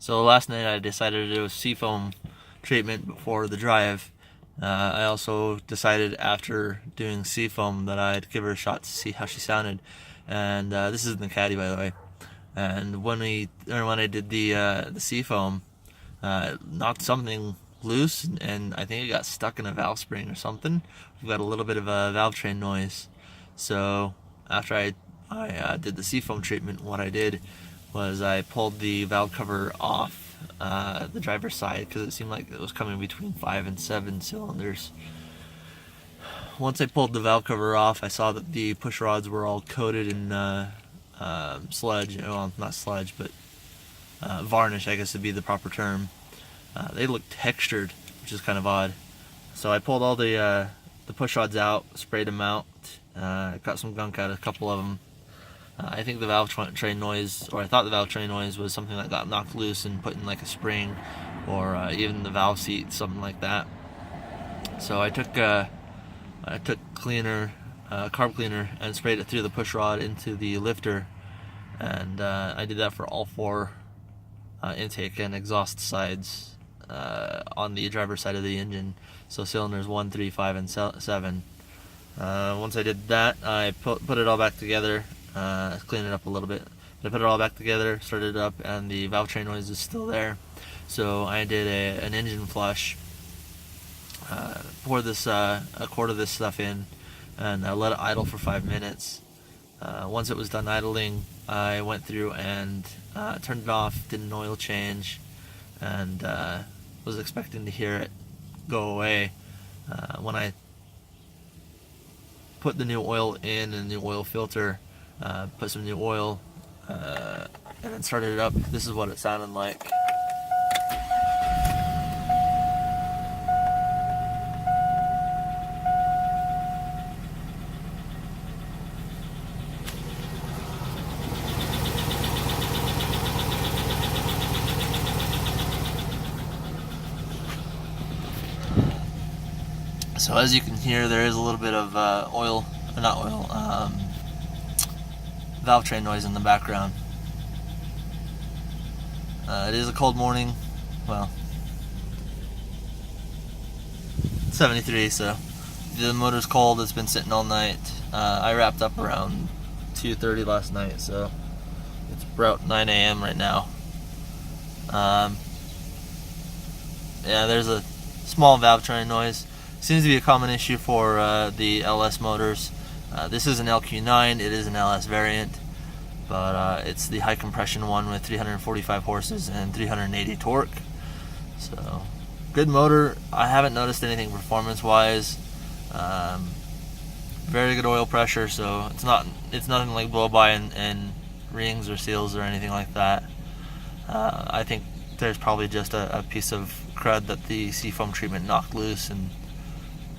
So last night I decided to do a seafoam treatment before the drive. I also decided after doing seafoam that I'd give her a shot to see how she sounded. And this is the caddy, by the way. And when I did the seafoam, knocked something loose, and I think it got stuck in a valve spring or something. We've got a little bit of a valvetrain noise. So after I did the seafoam treatment, what I did was I pulled the valve cover off the driver's side because it seemed like it was coming between 5 and 7 cylinders. Once I pulled the valve cover off, I saw that the pushrods were all coated in sludge. Well, not sludge, but varnish, I guess would be the proper term. They looked textured, which is kind of odd. So I pulled all the pushrods out, sprayed them out, got some gunk out of a couple of them. I think the valvetrain noise, or I thought the valvetrain noise was something that got knocked loose and put in like a spring, or even the valve seat, something like that. So I took cleaner, carb cleaner, and sprayed it through the pushrod into the lifter, and I did that for all 4 intake and exhaust sides on the driver's side of the engine. So cylinders 1, 3, 5, and 7. Once I did that, I put it all back together. Clean it up a little bit. I put it all back together, started it up, and the valvetrain noise is still there. So I did an engine flush, poured a quart of this stuff in, and let it idle for 5 minutes. Once it was done idling, I went through and turned it off, did an oil change, and was expecting to hear it go away. When I put the new oil in and the new oil filter, put some new oil, and then started it up, this is what it sounded like. So as you can hear, there is a little bit of valvetrain noise in the background. It is a cold morning. Well, 73, so the motor's cold. It's been sitting all night. I wrapped up around 2:30 last night, so it's about 9 a.m. right now. Yeah, there's a small valvetrain noise. Seems to be a common issue for the LS motors. This is an LQ9, it is an LS variant, but it's the high compression one with 345 horses and 380 torque. So, good motor. I haven't noticed anything performance-wise. Very good oil pressure, so it's nothing like blow-by and rings or seals or anything like that. I think there's probably just a piece of crud that the seafoam treatment knocked loose, and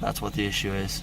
that's what the issue is.